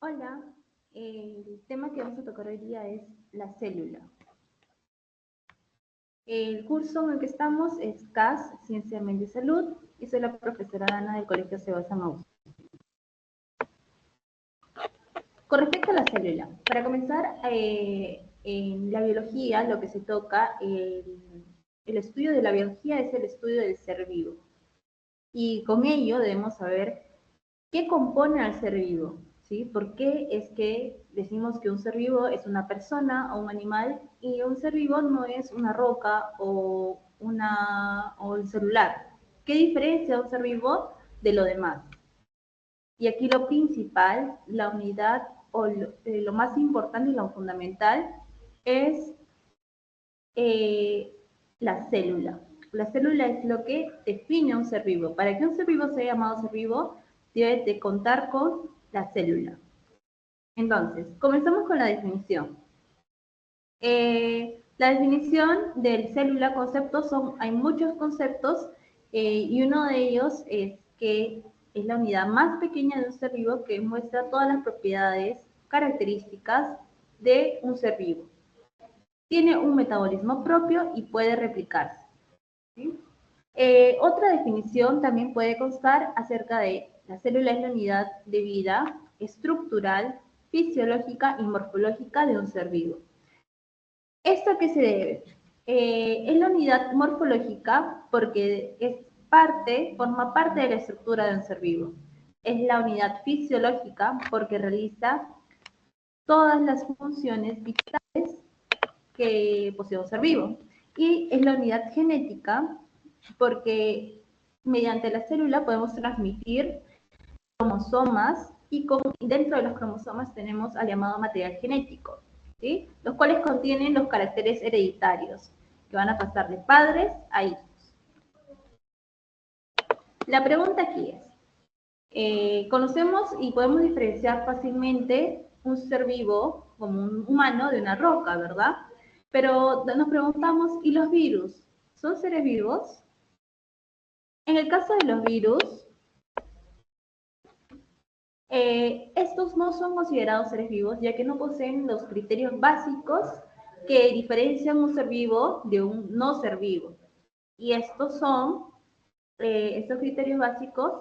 Hola, el tema que vamos a tocar hoy día es la célula. El curso en el que estamos es CAS, Ciencia, Mente y Salud, y soy la profesora Ana del Colegio Sebas Amaús. Con respecto a la célula, para comenzar, en la biología lo que se toca, el estudio de la biología es el estudio del ser vivo. Y con ello debemos saber qué compone al ser vivo, ¿sí? ¿Por qué es que decimos que un ser vivo es una persona o un animal y un ser vivo no es una roca o el celular? ¿Qué diferencia un ser vivo de lo demás? Y aquí lo principal, la unidad o lo más importante y lo fundamental es eh, la célula. La célula es lo que define a un ser vivo. Para que un ser vivo sea llamado ser vivo, debe de contar con la célula. Entonces, comenzamos con la definición. La definición del célula concepto hay muchos conceptos y uno de ellos es que es la unidad más pequeña de un ser vivo que muestra todas las propiedades, características de un ser vivo. Tiene un metabolismo propio y puede replicarse. ¿Sí? Otra definición también puede constar acerca de la célula es la unidad de vida estructural, fisiológica y morfológica de un ser vivo. ¿Esto a qué se debe? Es la unidad morfológica porque forma parte de la estructura de un ser vivo. Es la unidad fisiológica porque realiza todas las funciones vitales que posee un ser vivo. Y es la unidad genética porque mediante la célula podemos transmitir cromosomas y dentro de los cromosomas tenemos al llamado material genético, ¿sí? Los cuales contienen los caracteres hereditarios que van a pasar de padres a hijos. La pregunta aquí es, conocemos y podemos diferenciar fácilmente un ser vivo como un humano de una roca, ¿verdad? Pero nos preguntamos, ¿y los virus? ¿Son seres vivos? En el caso de los virus, estos no son considerados seres vivos ya que no poseen los criterios básicos que diferencian un ser vivo de un no ser vivo. Y estos criterios básicos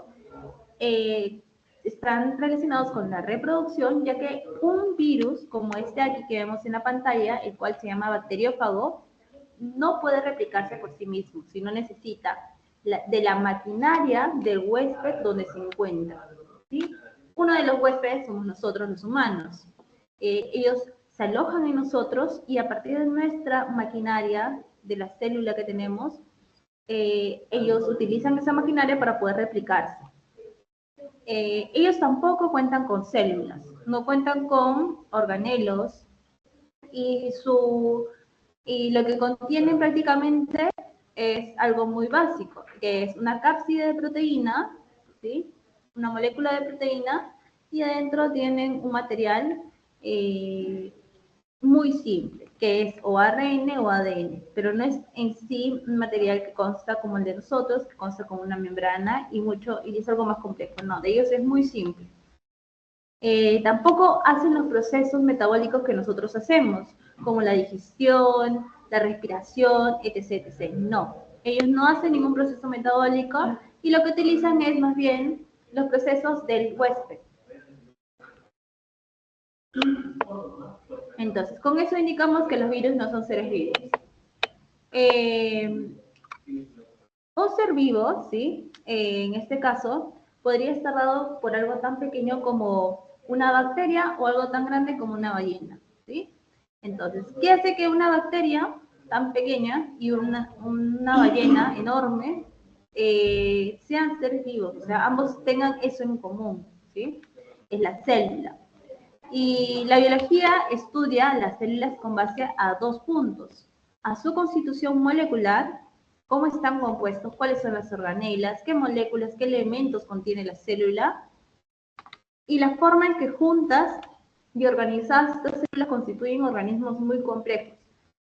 eh, están relacionados con la reproducción, ya que un virus como este aquí que vemos en la pantalla, el cual se llama bacteriófago, no puede replicarse por sí mismo, sino necesita de la maquinaria del huésped donde se encuentra. ¿Sí? Uno de los huéspedes somos nosotros los humanos. Ellos se alojan en nosotros y a partir de nuestra maquinaria, de la célula que tenemos, ellos utilizan esa maquinaria para poder replicarse. Ellos tampoco cuentan con células, no cuentan con organelos y, y lo que contienen prácticamente es algo muy básico, que es una cápside de proteína, ¿sí? Una molécula de proteína, y adentro tienen un material muy simple, que es o ARN o ADN, pero no es en sí un material que consta como el de nosotros, que consta con una membrana y es algo más complejo. No, de ellos es muy simple. Tampoco hacen los procesos metabólicos que nosotros hacemos, como la digestión, la respiración, etc, etc. No, ellos no hacen ningún proceso metabólico y lo que utilizan es más bien los procesos del huésped. Entonces, con eso indicamos que los virus no son seres vivos. Un ser vivo, ¿sí? En este caso, podría estar dado por algo tan pequeño como una bacteria o algo tan grande como una ballena, ¿sí? Entonces, ¿qué hace que una bacteria tan pequeña y una ballena enorme sean seres vivos? O sea, ambos tengan eso en común, ¿sí? Es la célula. Y la biología estudia las células con base a dos puntos: a su constitución molecular, cómo están compuestos, cuáles son las organelas, qué moléculas, qué elementos contiene la célula, y la forma en que juntas y organizadas estas células constituyen organismos muy complejos.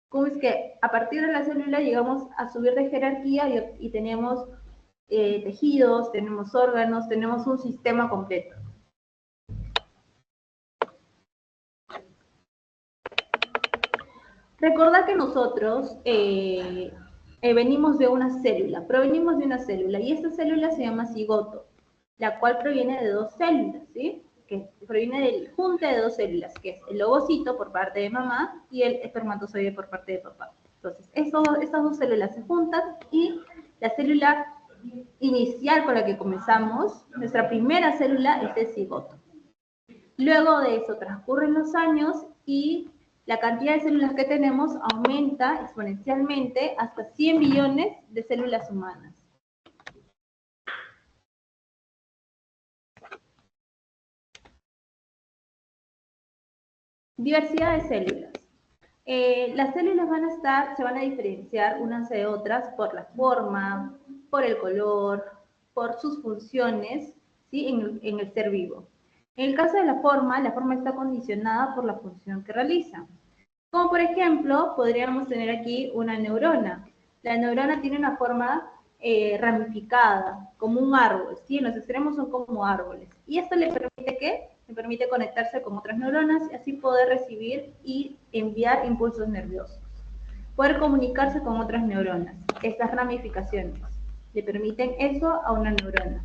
Cómo es que a partir de la célula llegamos a subir de jerarquía y tenemos tejidos, tenemos órganos, tenemos un sistema completo. Recordad que nosotros venimos de una célula, provenimos de una célula, y esta célula se llama cigoto, la cual proviene de dos células, ¿sí? Que proviene del junte de dos células, que es el ovocito por parte de mamá y el espermatozoide por parte de papá. Entonces, estas dos células se juntan y la célula inicial con la que comenzamos, nuestra primera célula es el cigoto. Luego de eso transcurren los años y la cantidad de células que tenemos aumenta exponencialmente hasta 100 billones de células humanas. Diversidad de células. Las células se van a diferenciar unas de otras por la forma, por el color, por sus funciones, ¿sí? en el ser vivo. En el caso de la forma está condicionada por la función que realiza. Como por ejemplo, podríamos tener aquí una neurona. La neurona tiene una forma ramificada, como un árbol, ¿sí? En los extremos son como árboles. ¿Y esto le permite qué? Le permite conectarse con otras neuronas y así poder recibir y enviar impulsos nerviosos. Poder comunicarse con otras neuronas. Estas ramificaciones le permiten eso a una neurona.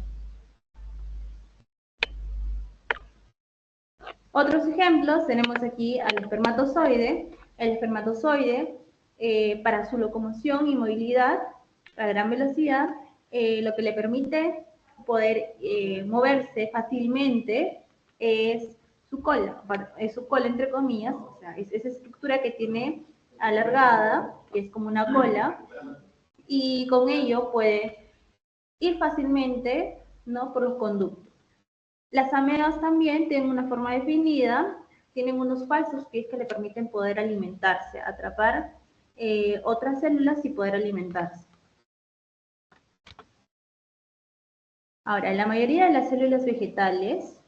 Otros ejemplos tenemos aquí al espermatozoide. El espermatozoide, para su locomoción y movilidad a gran velocidad, lo que le permite poder moverse fácilmente es su cola, entre comillas, o sea, es esa estructura que tiene alargada, que es como una cola, y con ello puede ir fácilmente, ¿no?, por los conductos. Las amebas también tienen una forma definida, tienen unos falsos pies que le permiten poder alimentarse, atrapar otras células y poder alimentarse. Ahora, la mayoría de las células vegetales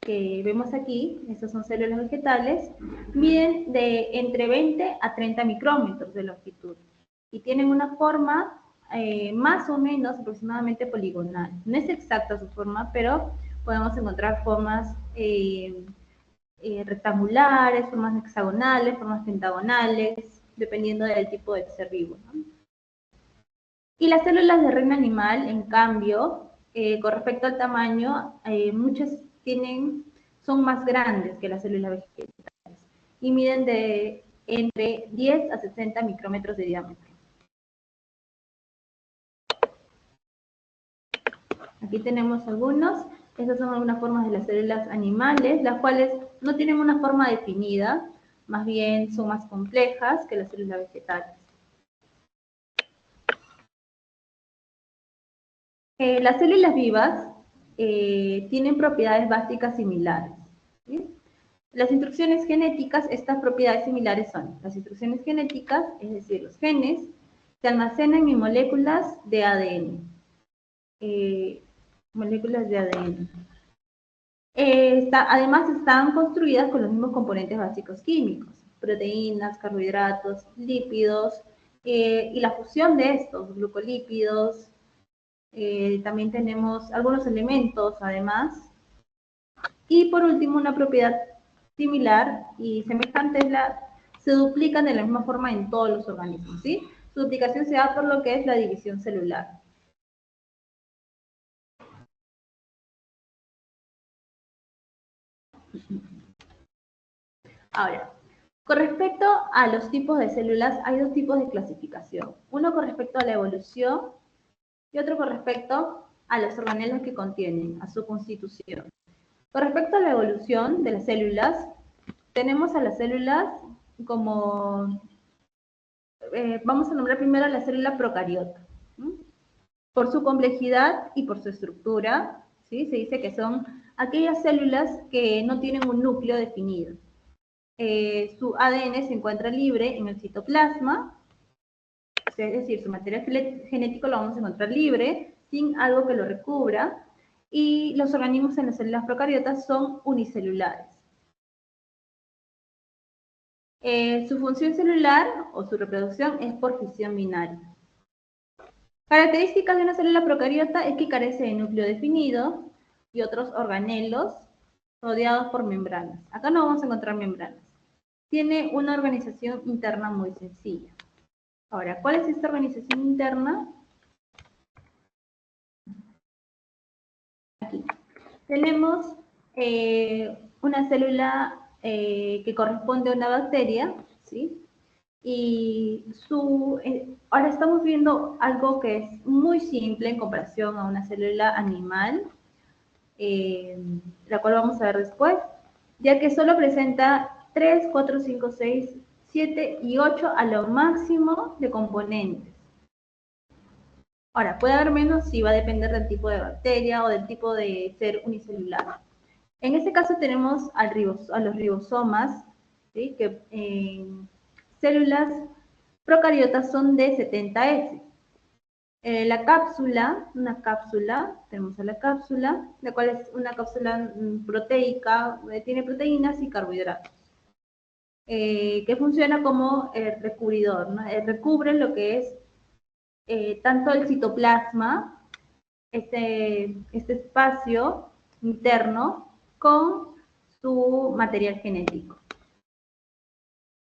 que vemos aquí, estas son células vegetales, miden de entre 20 a 30 micrómetros de longitud y tienen una forma más o menos aproximadamente poligonal. No es exacta su forma, pero podemos encontrar formas rectangulares, formas hexagonales, formas pentagonales, dependiendo del tipo de ser vivo, ¿no? Y las células de reino animal, en cambio, con respecto al tamaño, muchas son más grandes que las células vegetales y miden de entre 10 a 60 micrómetros de diámetro. Aquí tenemos algunos. Estas son algunas formas de las células animales, las cuales no tienen una forma definida, más bien son más complejas que las células vegetales. Las células vivas tienen propiedades básicas similares, ¿sí? Las instrucciones genéticas, estas propiedades similares son las instrucciones genéticas, es decir, los genes, se almacenan en moléculas de ADN. Moléculas de ADN. Además, están construidas con los mismos componentes básicos químicos, proteínas, carbohidratos, lípidos, y la fusión de estos, glucolípidos. También tenemos algunos elementos, además. Y por último, una propiedad similar y semejante es se duplican de la misma forma en todos los organismos, ¿sí? Su duplicación se da por lo que es la división celular. Ahora, con respecto a los tipos de células, hay dos tipos de clasificación. Uno con respecto a la evolución y otro con respecto a los organelos que contienen, a su constitución. Con respecto a la evolución de las células, tenemos a las células como, vamos a nombrar primero a la célula procariota. Por su complejidad y por su estructura, ¿sí? Se dice que son aquellas células que no tienen un núcleo definido. Su ADN se encuentra libre en el citoplasma, es decir, su material genético lo vamos a encontrar libre, sin algo que lo recubra, y los organismos en las células procariotas son unicelulares. Su función celular o su reproducción es por fisión binaria. Características de una célula procariota es que carece de núcleo definido y otros organelos rodeados por membranas. Acá no vamos a encontrar membranas. tiene una organización interna muy sencilla. Ahora, ¿cuál es esta organización interna? Aquí. Tenemos una célula que corresponde a una bacteria, ¿sí? Y ahora estamos viendo algo que es muy simple en comparación a una célula animal, la cual vamos a ver después, ya que solo presenta 3, 4, 5, 6, 7 y 8 a lo máximo de componentes. Ahora, puede haber menos si va a depender del tipo de bacteria o del tipo de ser unicelular. En este caso tenemos a los ribosomas, ¿sí? Que en células procariotas son de 70S. La cápsula, tenemos a la cápsula, la cual es una cápsula proteica, tiene proteínas y carbohidratos, que funciona como recubridor, ¿no? Recubre lo que es tanto el citoplasma, este espacio interno, con su material genético.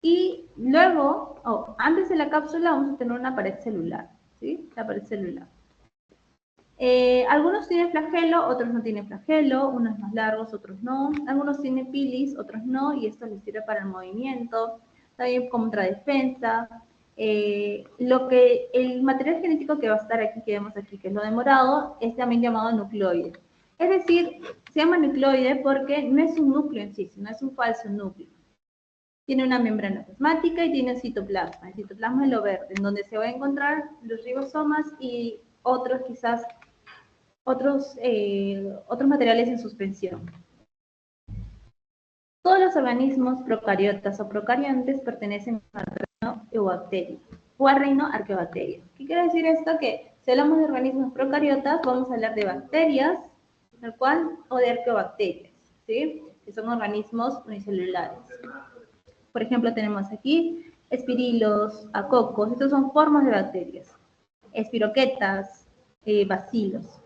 Y luego, antes de la cápsula, vamos a tener una pared celular, ¿sí? La pared celular. Algunos tienen flagelo, otros no tienen flagelo, unos más largos, otros no. Algunos tienen pilis, otros no, y esto les sirve para el movimiento, también contra defensa. El material genético que va a estar aquí, que vemos aquí, que es lo de morado, es también llamado nucleoide. Es decir, se llama nucleoide porque no es un núcleo en sí, sino es un falso núcleo. Tiene una membrana plasmática y tiene un citoplasma. El citoplasma es lo verde, en donde se va a encontrar los ribosomas y otros quizás otros materiales en suspensión. Todos los organismos procariotas o procariontes pertenecen al reino eubacterio o al reino arqueobacterio. ¿Qué quiere decir esto? Que si hablamos de organismos procariotas, vamos a hablar de bacterias, tal cual, o de arqueobacterias, ¿sí? Que son organismos unicelulares. Por ejemplo, tenemos aquí espirilos, acocos, estos son formas de bacterias. Espiroquetas, bacilos.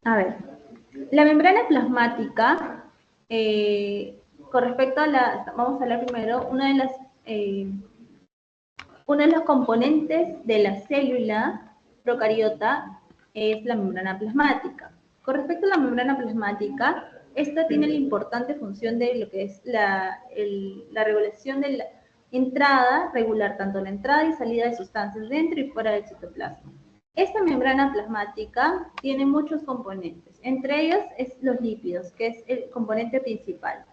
A ver, la membrana plasmática, con respecto a vamos a hablar primero, uno de los componentes de la célula procariota es la membrana plasmática. Con respecto a la membrana plasmática, esta tiene la importante función de lo que es la regulación de la entrada, regular tanto la entrada y salida de sustancias dentro y fuera del citoplasma. Esta membrana plasmática tiene muchos componentes, entre ellos es los lípidos, que es el componente principal.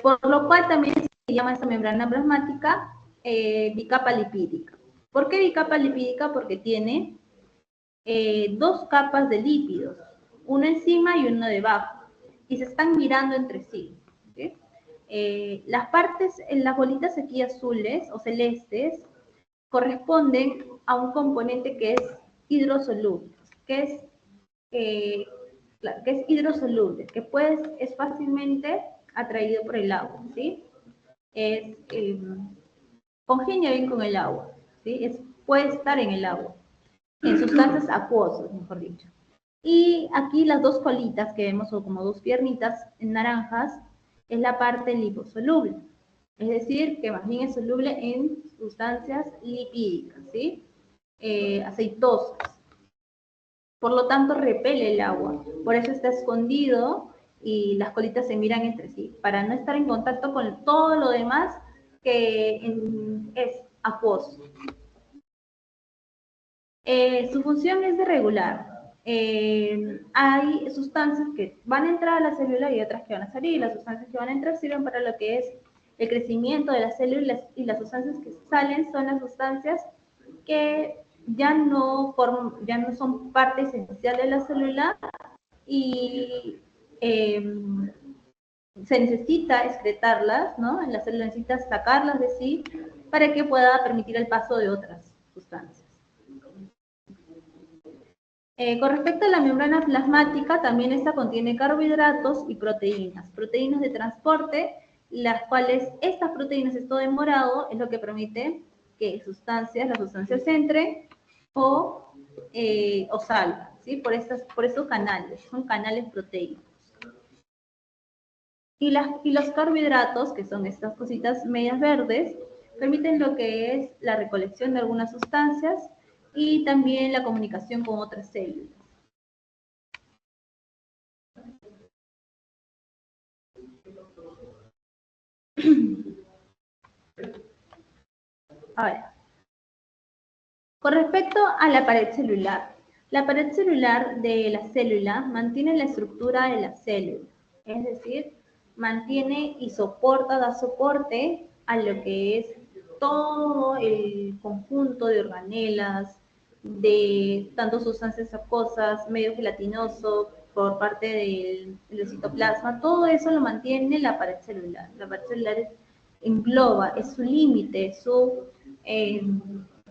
Por lo cual también se llama esta membrana plasmática bicapa lipídica. ¿Por qué bicapa lipídica? Porque tiene dos capas de lípidos, uno encima y uno debajo, y se están mirando entre sí. ¿Sí? Las bolitas aquí azules o celestes corresponden a un componente que es hidrosoluble, que es hidrosoluble, que es fácilmente atraído por el agua, ¿sí? Congenia bien con el agua, ¿sí? Puede estar en el agua, en sustancias acuosas, mejor dicho. Y aquí las dos colitas que vemos, o como dos piernitas en naranjas, es la parte liposoluble. Es decir, que más bien es soluble en sustancias lipídicas, ¿sí? Aceitosas. Por lo tanto, repele el agua. Por eso está escondido y las colitas se miran entre sí, para no estar en contacto con todo lo demás que es acuoso. Su función es de regular. Hay sustancias que van a entrar a la célula y otras que van a salir. Las sustancias que van a entrar sirven para lo que es el crecimiento de las células, y las sustancias que salen son las sustancias que ya no son parte esencial de la célula y se necesita excretarlas, ¿no? La célula necesita sacarlas de sí para que pueda permitir el paso de otras sustancias. Con respecto a la membrana plasmática, también esta contiene carbohidratos y proteínas. Proteínas de transporte, las cuales estas proteínas, esto de morado, es lo que permite que las sustancias entren o salgan, ¿sí? Por estos canales, son canales proteicos. Y los carbohidratos, que son estas cositas medias verdes, permiten lo que es la recolección de algunas sustancias y también la comunicación con otras células. Ahora, con respecto a la pared celular de la célula mantiene la estructura de la célula, es decir, mantiene y da soporte a lo que es todo el conjunto de organelas, de tanto sustancias acuosas, medio gelatinoso, por parte del citoplasma, todo eso lo mantiene la pared celular. La pared celular engloba, es su límite,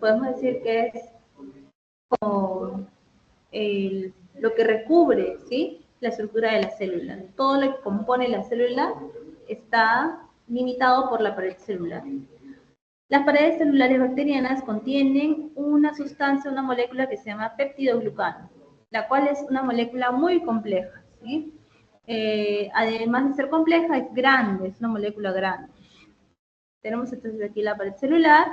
podemos decir que es como lo que recubre, ¿sí?, la estructura de la célula. Todo lo que compone la célula está limitado por la pared celular. Las paredes celulares bacterianas contienen una sustancia, una molécula que se llama peptidoglucano, la cual es una molécula muy compleja, ¿sí? Además de ser compleja, es grande, es una molécula grande. Tenemos entonces aquí la pared celular,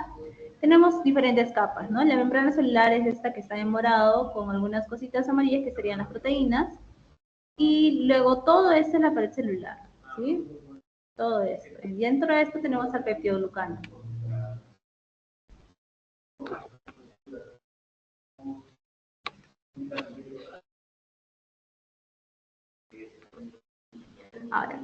tenemos diferentes capas, ¿no? La membrana celular es esta que está en morado con algunas cositas amarillas que serían las proteínas, y luego todo esto es la pared celular, ¿sí? Todo esto. Y dentro de esto tenemos al peptidoglucano. Ahora,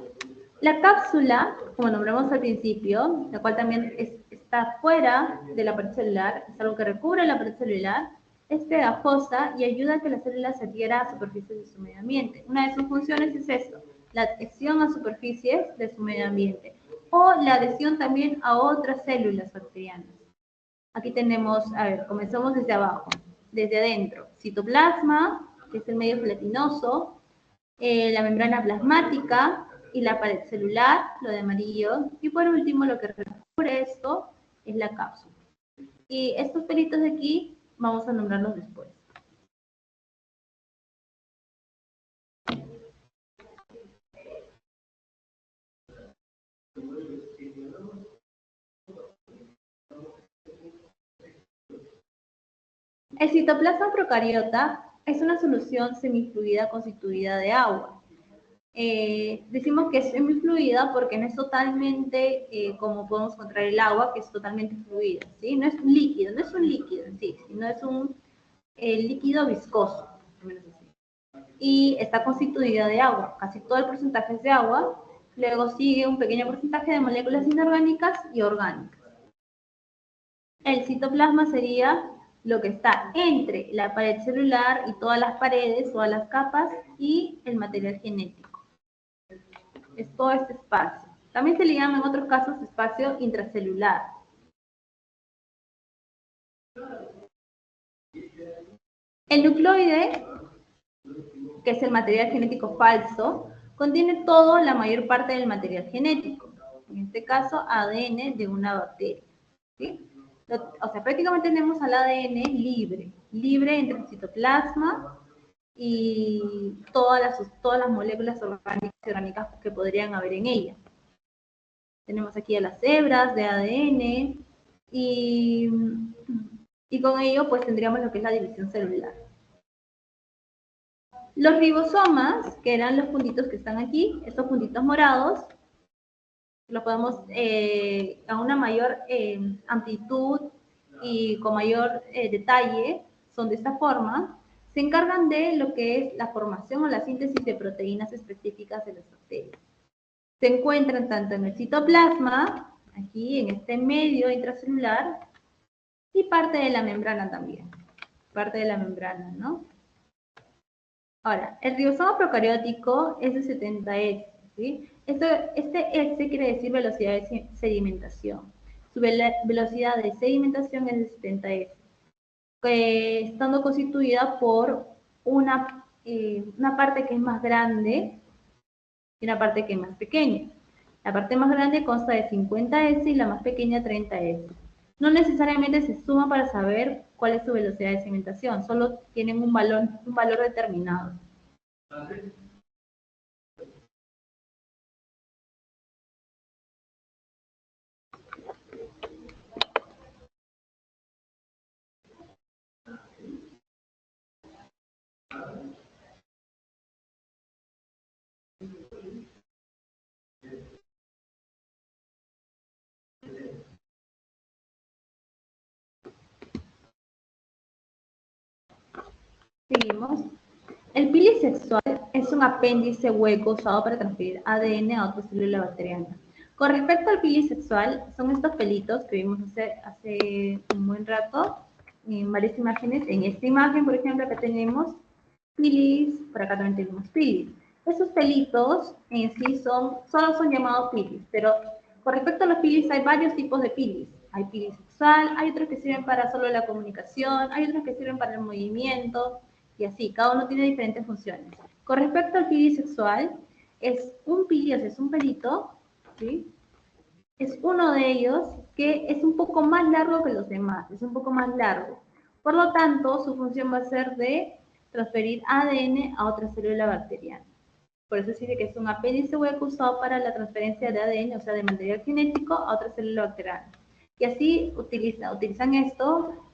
la cápsula, como nombramos al principio, la cual también está fuera de la pared celular, es algo que recubre la pared celular, es pegajosa y ayuda a que la célula se adhiera a superficies de su medio ambiente. Una de sus funciones es esto, la adhesión a superficies de su medio ambiente, o la adhesión también a otras células bacterianas. Aquí tenemos, a ver, comenzamos desde abajo, desde adentro, citoplasma, que es el medio gelatinoso, la membrana plasmática y la pared celular, lo de amarillo, y por último lo que recubre esto es la cápsula. Y estos pelitos de aquí vamos a nombrarlos después. El citoplasma procariota es una solución semifluida constituida de agua. Decimos que es semifluida porque no es totalmente como podemos encontrar el agua, que es totalmente fluida, ¿sí? No es un líquido, no es un líquido en sí, sino es un líquido viscoso, menos así. Y está constituida de agua, casi todo el porcentaje es de agua, luego sigue un pequeño porcentaje de moléculas inorgánicas y orgánicas. El citoplasma sería lo que está entre la pared celular y todas las paredes, todas las capas y el material genético. Es todo este espacio. También se le llama en otros casos espacio intracelular. El nucleoide, que es el material genético falso, contiene la mayor parte del material genético, en este caso ADN de una bacteria, ¿sí? O sea, prácticamente tenemos al ADN libre entre el citoplasma y todas las moléculas orgánicas y orgánicas que podrían haber en ella. Tenemos aquí a las hebras de ADN y con ello pues tendríamos lo que es la división celular. Los ribosomas, que eran los puntitos que están aquí, estos puntitos morados, los podemos a una mayor amplitud y con mayor detalle, son de esta forma, se encargan de lo que es la formación o la síntesis de proteínas específicas de las bacterias. Se encuentran tanto en el citoplasma, aquí en este medio intracelular, y parte de la membrana también, parte de la membrana, ¿no? Ahora, el ribosoma procariótico es de 70S, ¿sí? Este S quiere decir velocidad de sedimentación. Su velocidad de sedimentación es de 70S, estando constituida por una parte que es más grande y una parte que es más pequeña. La parte más grande consta de 50S y la más pequeña 30S. No necesariamente se suma para saber cuál es su velocidad de cimentación, solo tienen un valor determinado. Seguimos. El pili sexual es un apéndice hueco usado para transferir ADN a otra célula bacteriana. Con respecto al pili sexual, son estos pelitos que vimos hace un buen rato en varias imágenes. En esta imagen, por ejemplo, acá tenemos pilis, por acá también tenemos pilis. Esos pelitos en sí solo son llamados pilis, pero con respecto a los pilis hay varios tipos de pilis. Hay pilis sexual, hay otros que sirven para solo la comunicación, hay otros que sirven para el movimiento, y así, cada uno tiene diferentes funciones. Con respecto al pili sexual, es un pili, o sea, es un pelito, ¿sí? Es uno de ellos que es un poco más largo que los demás, es un poco más largo. Por lo tanto, su función va a ser de transferir ADN a otra célula bacteriana. Por eso se dice que es un apéndice hueco usado para la transferencia de ADN, o sea, de material genético, a otra célula bacteriana. Y así utilizan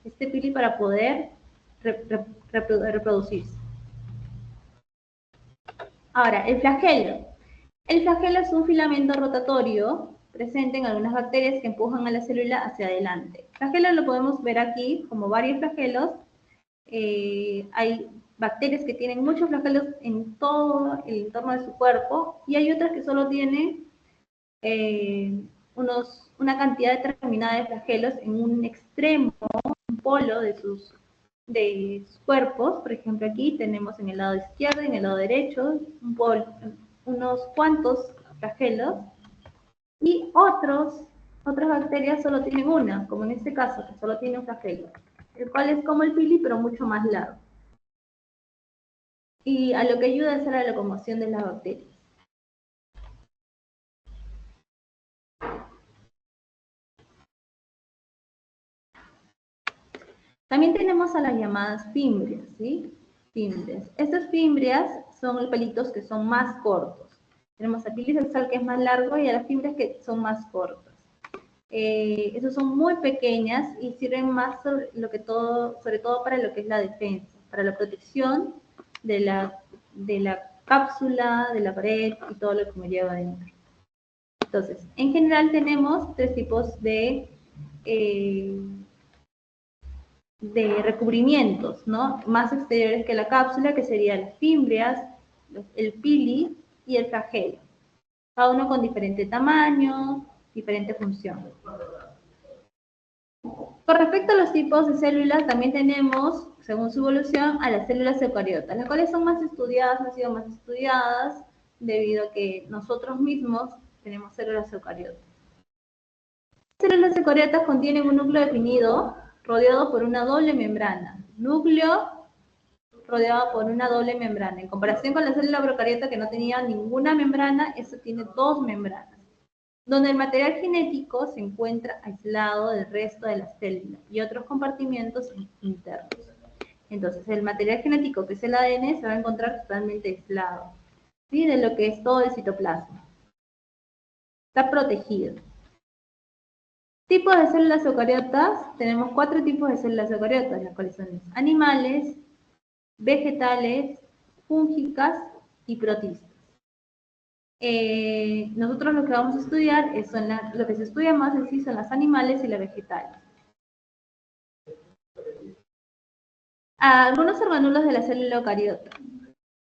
este pili para poder reproducirse. Ahora, el flagelo. El flagelo es un filamento rotatorio presente en algunas bacterias que empujan a la célula hacia adelante. El flagelo lo podemos ver aquí como varios flagelos. Hay bacterias que tienen muchos flagelos en todo el entorno de su cuerpo y hay otras que solo tienen una cantidad determinada de flagelos en un extremo, un polo de sus cuerpos. Por ejemplo, aquí tenemos en el lado izquierdo y en el lado derecho unos cuantos flagelos, y otras bacterias solo tienen una, como en este caso, que solo tiene un flagelo, el cual es como el pili, pero mucho más largo. Y a lo que ayuda es a la locomoción de las bacterias. También tenemos a las llamadas fimbrias, ¿sí? Fimbrias. Estas fimbrias son pelitos que son más cortos. Tenemos al pili sexual que es más largo y a las fimbrias que son más cortas. Esas son muy pequeñas y sirven más sobre todo para lo que es la defensa, para la protección de la cápsula, de la pared y todo lo que me lleva adentro. Entonces, en general tenemos tres tipos de recubrimientos, ¿no? Más exteriores que la cápsula, que serían las fimbrias, el pili y el flagelo. Cada uno con diferente tamaño, diferente función. Con respecto a los tipos de células, también tenemos, según su evolución, a las células eucariotas, las cuales son más estudiadas, han sido más estudiadas, debido a que nosotros mismos tenemos células eucariotas. Las células eucariotas contienen un núcleo definido, rodeado por una doble membrana. Núcleo rodeado por una doble membrana. En comparación con la célula procariota que no tenía ninguna membrana, esta tiene dos membranas, donde el material genético se encuentra aislado del resto de las células y otros compartimientos internos. Entonces, el material genético, que es el ADN, se va a encontrar totalmente aislado, ¿sí?, de lo que es todo el citoplasma. Está protegido. Tipos de células eucariotas. Tenemos 4 tipos de células eucariotas, las cuales son animales, vegetales, fúngicas y protistas. Nosotros lo que vamos a estudiar lo que se estudia más en sí son las animales y las vegetales. Algunos organulos de la célula eucariota.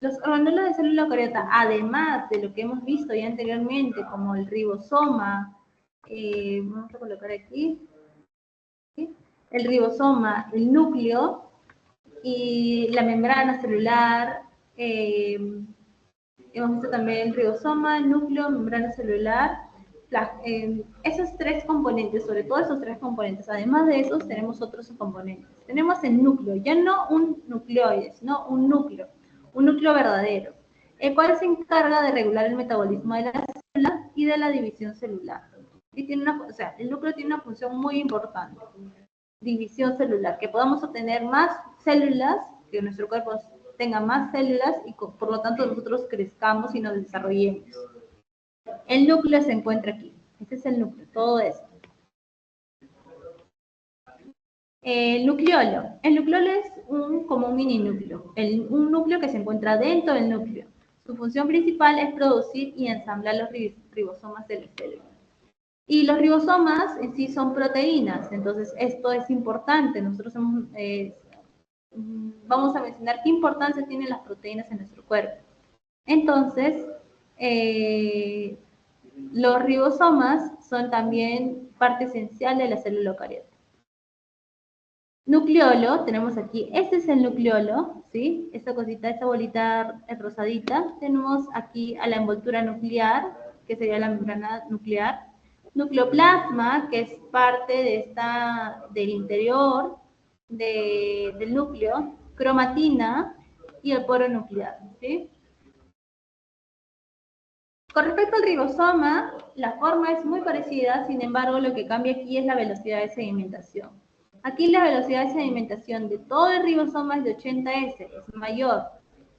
Los organulos de célula eucariota, además de lo que hemos visto ya anteriormente, como el ribosoma, vamos a colocar aquí, ¿sí?, el ribosoma, el núcleo y la membrana celular. Hemos visto también el ribosoma, el núcleo, membrana celular. Esos tres componentes, sobre todo esos tres componentes. Además de esos, tenemos otros componentes. Tenemos el núcleo, ya no un nucleoide, sino un núcleo verdadero, el cual se encarga de regular el metabolismo de las células y de la división celular. Y tiene el núcleo tiene una función muy importante, división celular, que podamos obtener más células, que nuestro cuerpo tenga más células y por lo tanto nosotros crezcamos y nos desarrollemos. El núcleo se encuentra aquí. Este es el núcleo, todo esto. El nucleolo. El nucleolo es como un mini núcleo, un núcleo que se encuentra dentro del núcleo. Su función principal es producir y ensamblar los ribosomas de las células. Y los ribosomas en sí son proteínas, entonces esto es importante. Nosotros vamos a mencionar qué importancia tienen las proteínas en nuestro cuerpo. Entonces, los ribosomas son también parte esencial de la célula eucariota. Nucleolo, tenemos aquí, este es el nucleolo, ¿sí? Esta cosita, esta bolita rosadita. Tenemos aquí a la envoltura nuclear, que sería la membrana nuclear. Nucleoplasma, que es parte del interior del núcleo. Cromatina y el poro nuclear, ¿sí? Con respecto al ribosoma, la forma es muy parecida, sin embargo, lo que cambia aquí es la velocidad de sedimentación. Aquí la velocidad de sedimentación de todo el ribosoma es de 80S, es mayor.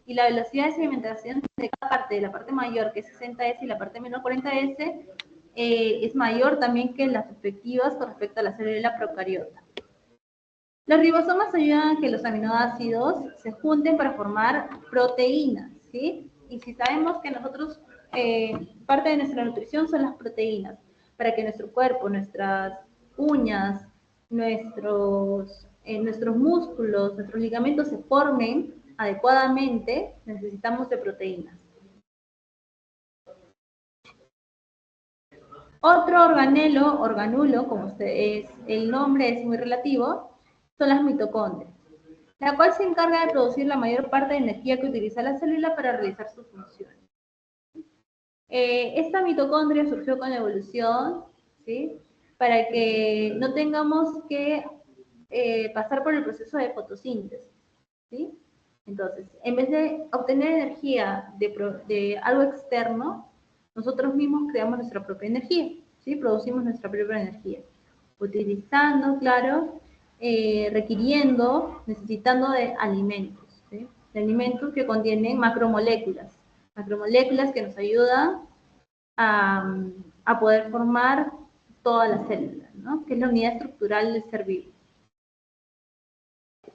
Y la velocidad de sedimentación de cada parte, de la parte mayor, que es 60S, y la parte menor, 40S, es mayor también que las respectivas con respecto a la célula procariota. Los ribosomas ayudan a que los aminoácidos se junten para formar proteínas, ¿sí? Y si sabemos que nosotros, parte de nuestra nutrición son las proteínas, para que nuestro cuerpo, nuestras uñas, nuestros músculos, nuestros ligamentos se formen adecuadamente, necesitamos de proteínas. Otro organulo, como el nombre es muy relativo, son las mitocondrias, la cual se encarga de producir la mayor parte de energía que utiliza la célula para realizar sus funciones. Esta mitocondria surgió con la evolución, ¿sí? Para que no tengamos que pasar por el proceso de fotosíntesis, ¿sí? Entonces, en vez de obtener energía de algo externo, nosotros mismos creamos nuestra propia energía, ¿sí? Producimos nuestra propia energía, utilizando, claro, necesitando de alimentos, ¿sí? De alimentos que contienen macromoléculas que nos ayudan a poder formar todas las células, ¿no? Que es la unidad estructural del ser vivo.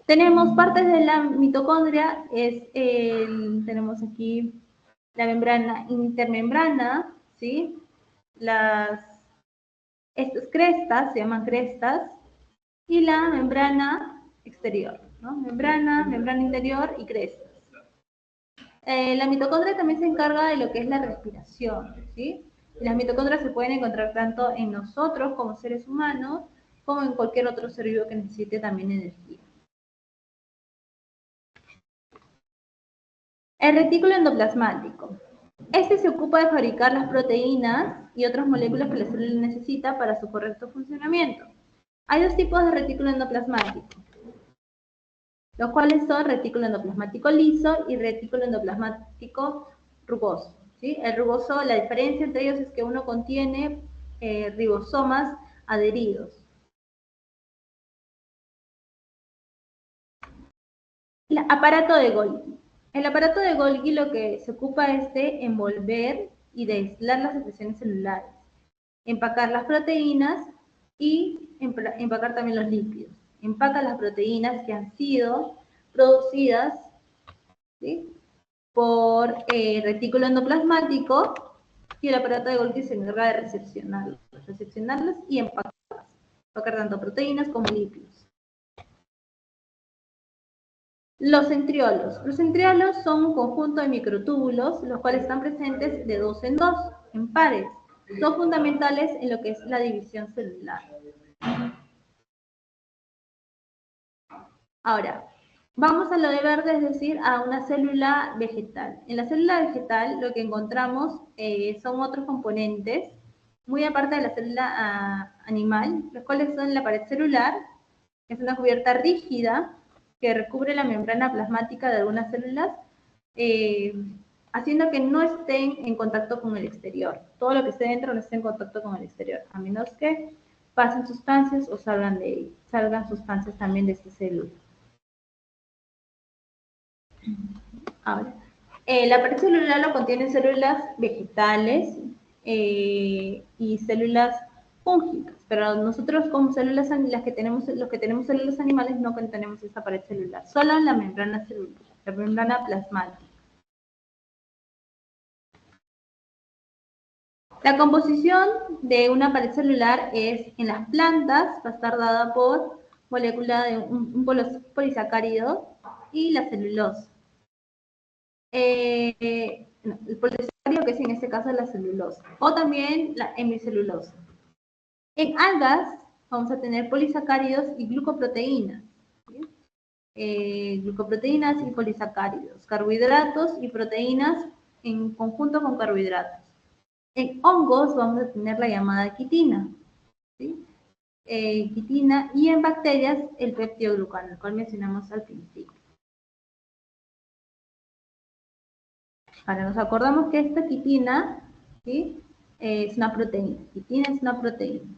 Tenemos partes de la mitocondria, tenemos aquí la membrana intermembrana, ¿sí? Estas crestas, se llaman crestas, y la membrana exterior, ¿no? Membrana interior y crestas. La mitocondria también se encarga de lo que es la respiración, ¿sí? Las mitocondrias se pueden encontrar tanto en nosotros como seres humanos, como en cualquier otro ser vivo que necesite también energía. El retículo endoplasmático. Este se ocupa de fabricar las proteínas y otras moléculas que la célula necesita para su correcto funcionamiento. Hay dos tipos de retículo endoplasmático, los cuales son retículo endoplasmático liso y retículo endoplasmático rugoso, ¿sí? El rugoso, la diferencia entre ellos es que uno contiene ribosomas adheridos. El aparato de Golgi. El aparato de Golgi lo que se ocupa es de envolver y de aislar las secreciones celulares, empacar las proteínas y empacar también los lípidos. Empaca las proteínas que han sido producidas, ¿sí?, por retículo endoplasmático, y el aparato de Golgi se encarga de recepcionarlas y empacarlas. Empacar tanto proteínas como lípidos. Los centriolos. Los centriolos son un conjunto de microtúbulos, los cuales están presentes de 2 en 2, en pares. Son fundamentales en lo que es la división celular. Ahora, vamos a lo de verde, es decir, a una célula vegetal. En la célula vegetal lo que encontramos son otros componentes, muy aparte de la célula animal, los cuales son la pared celular, Es una cubierta rígida que recubre la membrana plasmática de algunas células, haciendo que no estén en contacto con el exterior. Todo lo que esté dentro no esté en contacto con el exterior, a menos que pasen sustancias o salgan sustancias también de esta célula. Ahora, la pared celular lo contiene células vegetales y células fúngicas, pero nosotros como células, los que tenemos células animales no contenemos esta pared celular, solo la membrana celular, la membrana plasmática. La composición de una pared celular es, en las plantas, va a estar dada por molécula de un polisacárido y la celulosa. El polisacárido, que es en este caso la celulosa, o también la hemicelulosa. En algas vamos a tener polisacáridos y glucoproteínas. Glucoproteínas y polisacáridos, carbohidratos y proteínas en conjunto con carbohidratos. En hongos vamos a tener la llamada quitina, ¿sí? Quitina, y en bacterias el peptidoglucano, el cual mencionamos al principio. Ahora nos acordamos que esta quitina, ¿sí?, es una proteína. Quitina es una proteína.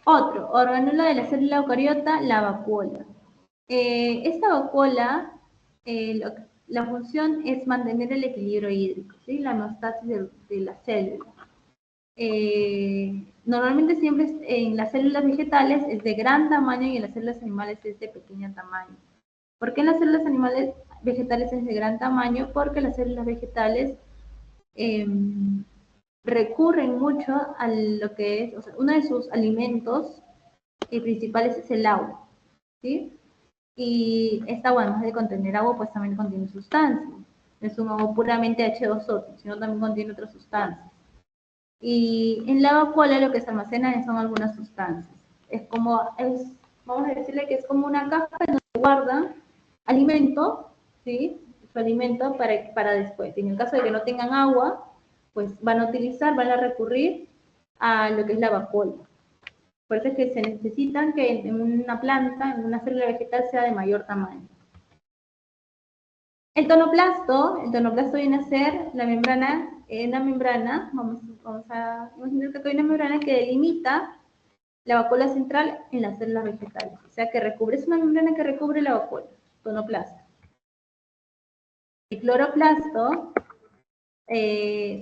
Otro, organulo de la célula eucariota, la vacuola. Esta vacuola, la función es mantener el equilibrio hídrico, ¿sí?, la homeostasis de la célula. Normalmente siempre en las células vegetales es de gran tamaño y en las células animales es de pequeño tamaño. ¿Por qué en las células vegetales es de gran tamaño? Porque las células vegetales recurren mucho a lo que es, o sea, uno de sus alimentos principales es el agua, ¿sí? Y esta agua, además de contener agua, pues también contiene sustancias. No es un agua puramente H2O, sino también contiene otras sustancias. Y en la vacuola lo que se almacena son algunas sustancias. Vamos a decirle que es como una caja en donde guardan alimento, ¿sí?, su alimento para después. En el caso de que no tengan agua, pues van a recurrir a lo que es la vacuola. Por eso es que se necesitan que en una planta, en una célula vegetal, sea de mayor tamaño. El tonoplasto viene a ser la membrana, vamos a imaginar que hay una membrana que delimita la vacuola central en las células vegetales. O sea, es una membrana que recubre la vacuola, tonoplasto. El cloroplasto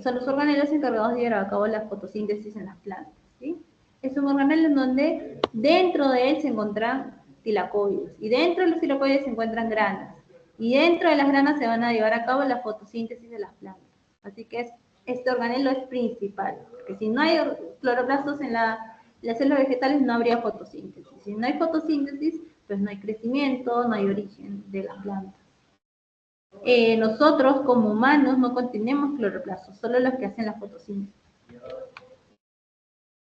son los organelos encargados de llevar a cabo la fotosíntesis en las plantas, ¿sí? Es un organelo en donde dentro de él se encuentran tilacoides, y dentro de los tilacoides se encuentran granas, y dentro de las granas se van a llevar a cabo la fotosíntesis de las plantas. Así que este organelo es principal, porque si no hay cloroplastos en las células vegetales no habría fotosíntesis. Si no hay fotosíntesis, pues no hay crecimiento, no hay origen de las plantas. Nosotros como humanos no contenemos cloroplastos, solo los que hacen la fotosíntesis.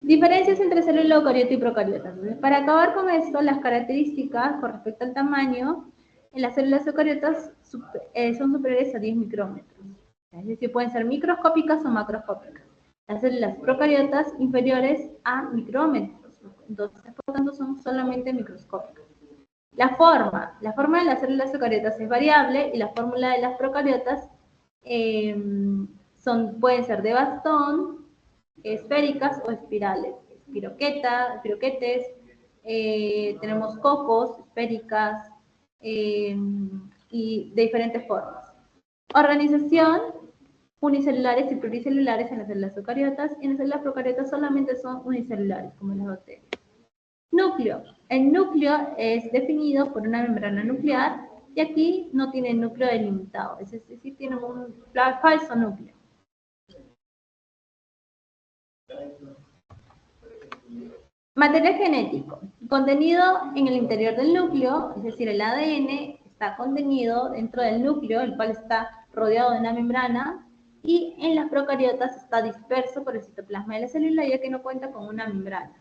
Diferencias entre célula eucariota y procariota. Entonces, para acabar con esto, las características con respecto al tamaño en las células eucariotas son superiores a 10 micrómetros. Es decir, pueden ser microscópicas o macroscópicas. Las células procariotas inferiores a micrómetros. Entonces, por lo tanto, son solamente microscópicas. La forma de las células eucariotas es variable y la fórmula de las procariotas pueden ser de bastón, esféricas o espirales. Espiroquetes, tenemos cocos, esféricas y de diferentes formas. Organización, unicelulares y pluricelulares en las células eucariotas, y en las células procariotas solamente son unicelulares, como en las bacterias. Núcleo. El núcleo es definido por una membrana nuclear y aquí no tiene núcleo delimitado, es decir, tiene un falso núcleo. Material genético. Contenido en el interior del núcleo, es decir, el ADN está contenido dentro del núcleo, el cual está rodeado de una membrana, y en las procariotas está disperso por el citoplasma de la célula, ya que no cuenta con una membrana.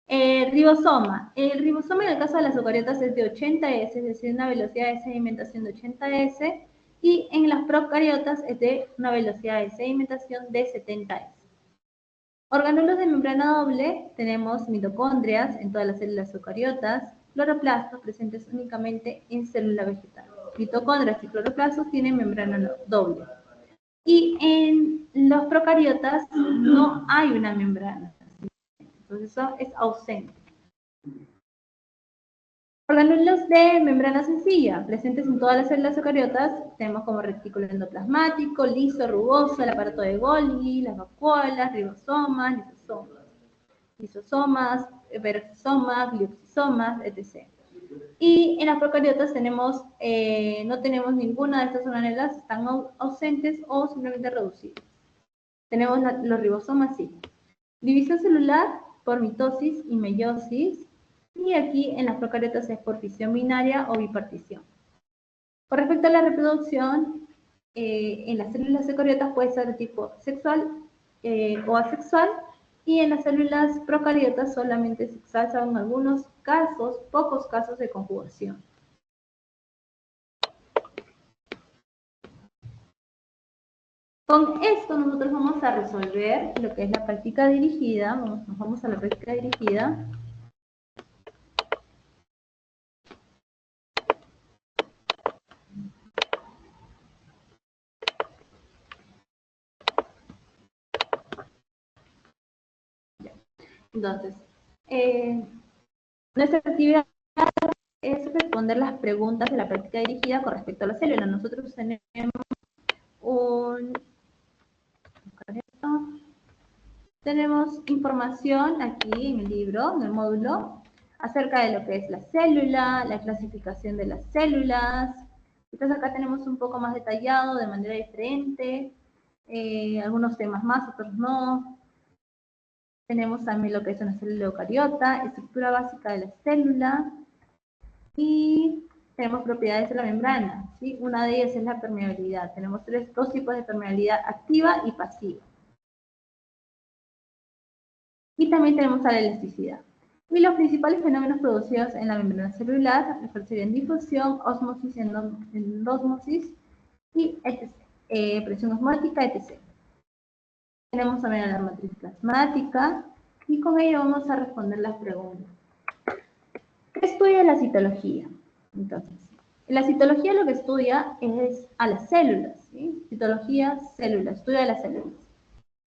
Ribosoma. El ribosoma en el caso de las eucariotas es de 80S, es decir, una velocidad de sedimentación de 80S, y en las procariotas es de una velocidad de sedimentación de 70S. Organelos de membrana doble, tenemos mitocondrias en todas las células eucariotas, cloroplastos presentes únicamente en célula vegetal. Mitocondrias y cloroplastos tienen membrana doble. Y en los procariotas no hay una membrana. Entonces eso es ausente. Organelos de membrana sencilla, presentes en todas las células eucariotas, tenemos como retículo endoplasmático, liso, rugoso, el aparato de Golgi, las vacuolas, ribosomas, lisosomas, peroxisomas, glioxisomas, etc. Y en las procariotas tenemos, no tenemos ninguna de estas organelas, están ausentes o simplemente reducidas. Tenemos los ribosomas, sí. División celular por mitosis y meiosis. Y aquí en las procariotas es por fisión binaria o bipartición. Con respecto a la reproducción, en las células eucariotas puede ser de tipo sexual o asexual, y en las células procariotas solamente sexual, salvo algunos casos, pocos casos de conjugación. Con esto nosotros vamos a resolver lo que es la práctica dirigida. Nos vamos a la práctica dirigida. Entonces, nuestra actividad es responder las preguntas de la práctica dirigida con respecto a la célula. Nosotros tenemos tenemos información aquí en el libro, en el módulo, acerca de lo que es la célula, la clasificación de las células. Entonces acá tenemos un poco más detallado, de manera diferente, algunos temas más, otros no. Tenemos también lo que es una célula eucariota, estructura básica de la célula, y tenemos propiedades de la membrana, ¿sí? Una de ellas es la permeabilidad. Tenemos dos tipos de permeabilidad, activa y pasiva. Y también tenemos a la elasticidad. Y los principales fenómenos producidos en la membrana celular serían difusión, ósmosis, endosmosis y etc. Presión osmótica, etc. Tenemos también a la matriz plasmática, y con ello vamos a responder las preguntas. ¿Qué estudia la citología? Entonces, la citología lo que estudia es a las células, ¿sí? Citología, célula, estudia las células.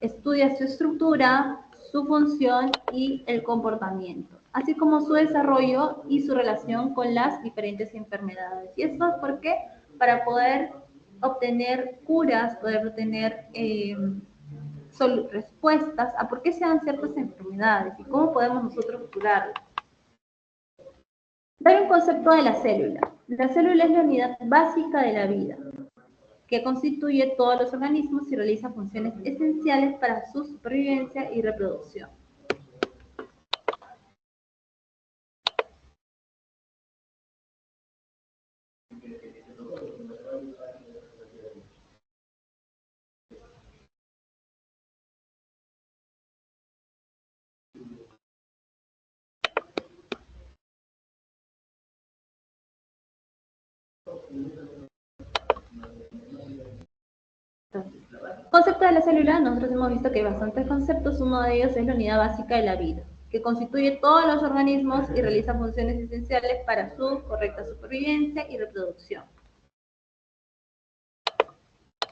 Estudia su estructura, su función y el comportamiento, así como su desarrollo y su relación con las diferentes enfermedades. ¿Y esto es por qué? Para poder obtener curas, poder obtener respuestas a por qué se dan ciertas enfermedades y cómo podemos nosotros curarlas. Hay un concepto de la célula. La célula es la unidad básica de la vida, que constituye todos los organismos y realiza funciones esenciales para su supervivencia y reproducción. Concepto de la célula, nosotros hemos visto que hay bastantes conceptos. Uno de ellos es la unidad básica de la vida, que constituye todos los organismos y realiza funciones esenciales para su correcta supervivencia y reproducción.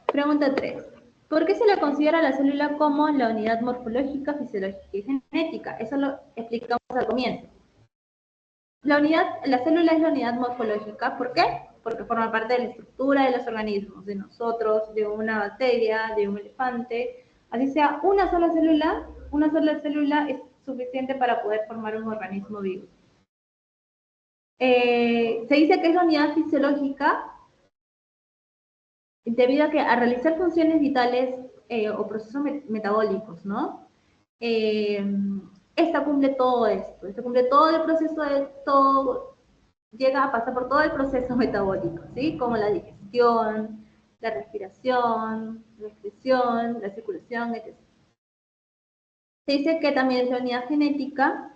Pregunta 3. ¿Por qué se le considera a la célula como la unidad morfológica, fisiológica y genética? Eso lo explicamos al comienzo. La célula es la unidad morfológica. ¿Por qué? Porque forma parte de la estructura de los organismos, de nosotros, de una bacteria, de un elefante. Así sea una sola célula es suficiente para poder formar un organismo vivo. Se dice que es la unidad fisiológica debido a que a realizar funciones vitales o procesos metabólicos, ¿no? Esta cumple todo esto, cumple todo el proceso de todo, llega a pasar por todo el proceso metabólico, ¿sí? Como la digestión, la respiración, la excreción, la circulación, etc. Se dice que también es la unidad genética,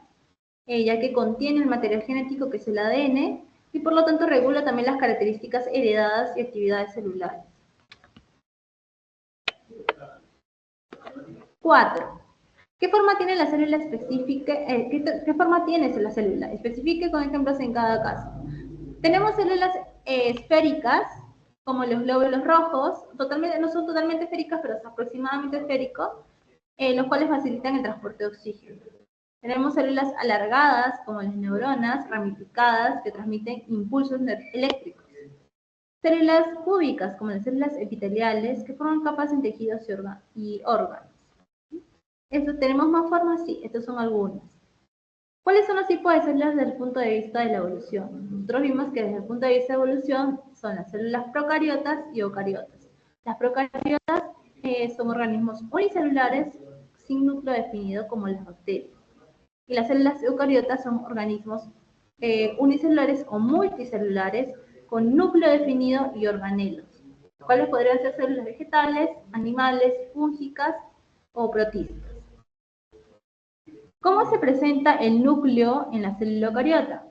ya que contiene el material genético que es el ADN, y por lo tanto regula también las características heredadas y actividades celulares. 4. ¿Qué forma tiene la célula específica? ¿Qué forma tiene la célula? Especifique con ejemplos en cada caso. Tenemos células esféricas, como los glóbulos rojos, no son totalmente esféricas, pero son aproximadamente esféricos, los cuales facilitan el transporte de oxígeno. Tenemos células alargadas, como las neuronas, ramificadas, que transmiten impulsos eléctricos. Células cúbicas, como las células epiteliales, que forman capas en tejidos y órganos. ¿Tenemos más formas? Sí, estos son algunos. ¿Cuáles son los tipos de células desde el punto de vista de la evolución? Nosotros vimos que desde el punto de vista de evolución son las células procariotas y eucariotas. Las procariotas son organismos unicelulares sin núcleo definido como las bacterias. Y las células eucariotas son organismos unicelulares o multicelulares con núcleo definido y organelos, los cuales podrían ser células vegetales, animales, fúngicas o protistas. ¿Cómo se presenta el núcleo en la célula eucariota?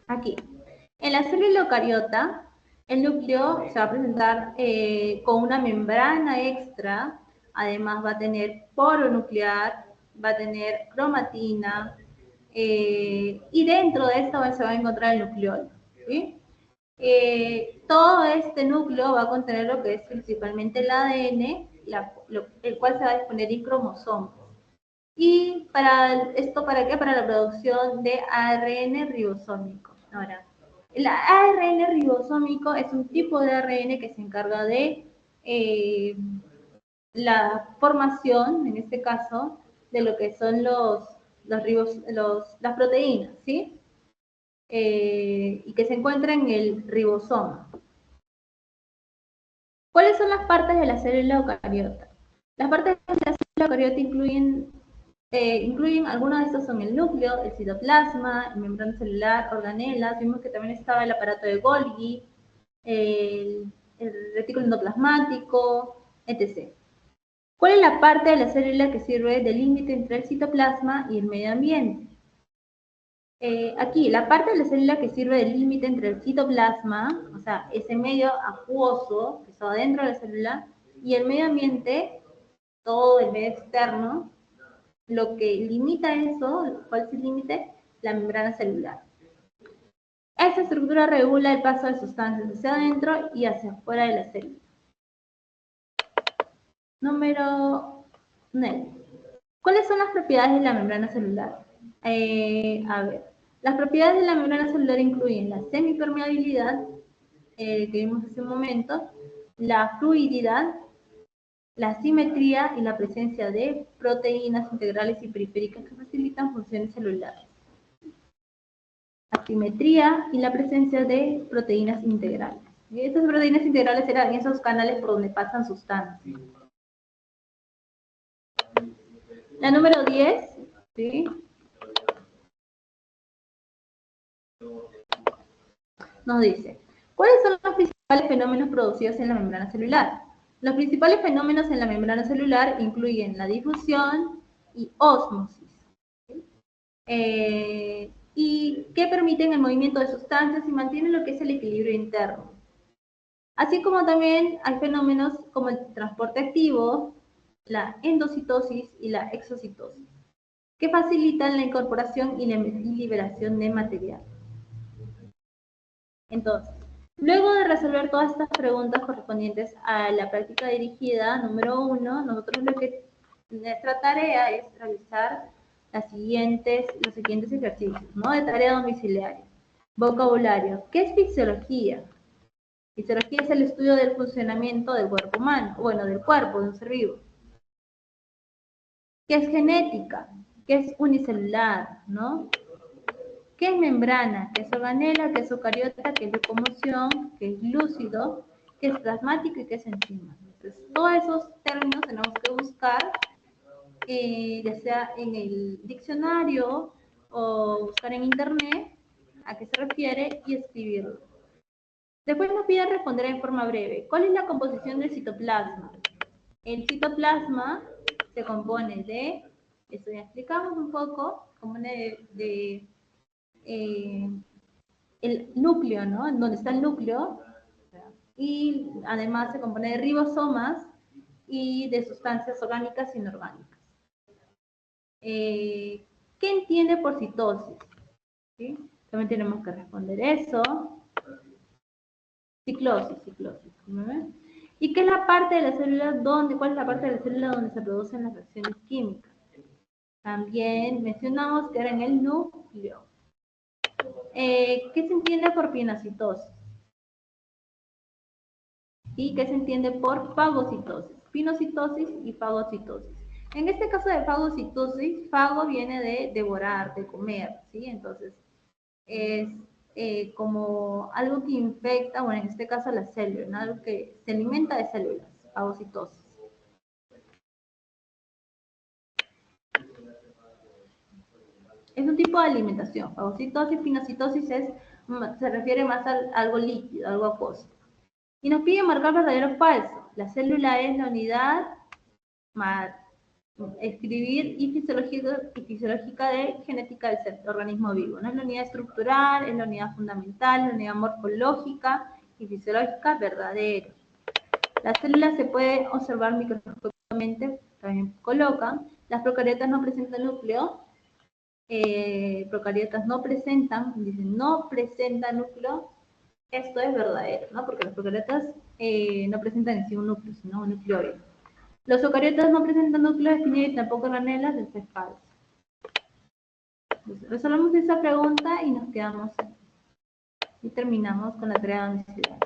Aquí. En la célula eucariota, el núcleo se va a presentar con una membrana extra, además va a tener poro nuclear, va a tener cromatina, y dentro de esto se va a encontrar el nucleolo, ¿sí? Todo este núcleo va a contener lo que es principalmente el ADN, el cual se va a disponer en cromosomas. ¿Y para qué? Para la producción de ARN ribosómico. Ahora, el ARN ribosómico es un tipo de ARN que se encarga de la formación, en este caso, de lo que son las proteínas, ¿sí? Y que se encuentra en el ribosoma. ¿Cuáles son las partes de la célula eucariota? Las partes de la célula eucariota incluyen algunos de estos son el núcleo, el citoplasma, el membrana celular, organelas, vimos que también estaba el aparato de Golgi, el retículo endoplasmático, etc. ¿Cuál es la parte de la célula que sirve de límite entre el citoplasma y el medio ambiente? Aquí, la parte de la célula que sirve de límite entre el citoplasma, o sea, ese medio acuoso que está dentro de la célula, y el medio ambiente, todo el medio externo, lo que limita eso, ¿cuál es el límite? La membrana celular. Esta estructura regula el paso de sustancias hacia adentro y hacia afuera de la célula. Número 9. ¿Cuáles son las propiedades de la membrana celular? A ver, las propiedades de la membrana celular incluyen la semipermeabilidad, que vimos hace un momento, la fluididad, la simetría y la presencia de proteínas integrales y periféricas que facilitan funciones celulares. La simetría y la presencia de proteínas integrales. Y estas proteínas integrales eran esos canales por donde pasan sustancias. La número 10, ¿sí? Nos dice, ¿cuáles son los principales fenómenos producidos en la membrana celular? Los principales fenómenos en la membrana celular incluyen la difusión y ósmosis, ¿sí? Y que permiten el movimiento de sustancias y mantienen lo que es el equilibrio interno. Así como también hay fenómenos como el transporte activo, la endocitosis y la exocitosis, que facilitan la incorporación y la liberación de material. Entonces, luego de resolver todas estas preguntas correspondientes a la práctica dirigida número 1, nuestra tarea es realizar los siguientes ejercicios, ¿no? De tarea domiciliaria. Vocabulario. ¿Qué es fisiología? Fisiología es el estudio del funcionamiento del cuerpo humano, bueno, del cuerpo de un ser vivo. ¿Qué es genética? ¿Qué es unicelular? ¿No? ¿Qué es membrana? ¿Qué es organela? ¿Qué es eucariota? ¿Qué es locomoción? ¿Qué es lúcido? ¿Qué es plasmático? ¿Y qué es enzima? Entonces, todos esos términos tenemos que buscar, ya sea en el diccionario o buscar en internet a qué se refiere y escribirlo. Después nos piden responder en forma breve. ¿Cuál es la composición del citoplasma? El citoplasma se compone esto ya explicamos un poco, compone el núcleo, ¿no? En donde está el núcleo, y además se compone de ribosomas y de sustancias orgánicas e inorgánicas. ¿Qué entiende por citosis? ¿Sí? También tenemos que responder eso. Ciclosis. ¿No? ¿Y qué es la parte de la célula donde, cuál es la parte de la célula donde se producen las reacciones químicas? También mencionamos que era en el núcleo. ¿Qué se entiende por pinocitosis? ¿Y qué se entiende por fagocitosis? Pinocitosis y fagocitosis. En este caso de fagocitosis, fago viene de devorar, de comer, ¿sí? Entonces, es como algo que infecta, bueno, en este caso las células, ¿no? Algo que se alimenta de células, fagocitosis. Es un tipo de alimentación. Fagocitosis, pinocitosis se refiere más a algo líquido, algo acuoso. Y nos pide marcar verdadero o falso. La célula es la unidad escribir y fisiológica de genética del organismo vivo. ¿No? Es la unidad estructural, es la unidad fundamental, la unidad morfológica y fisiológica verdadero. La célula se puede observar microscópicamente, también colocan. Las procariotas no presentan núcleo. Procariotas no presentan, dicen no presenta núcleo. Esto es verdadero, ¿no? Porque las procariotas no presentan en sí un núcleo, sino un nucleoide. Los eucariotas no presentan núcleos definidos y tampoco organelas, esto es falso. Entonces, resolvemos esa pregunta y nos quedamos y terminamos con la tarea de domiciliaria.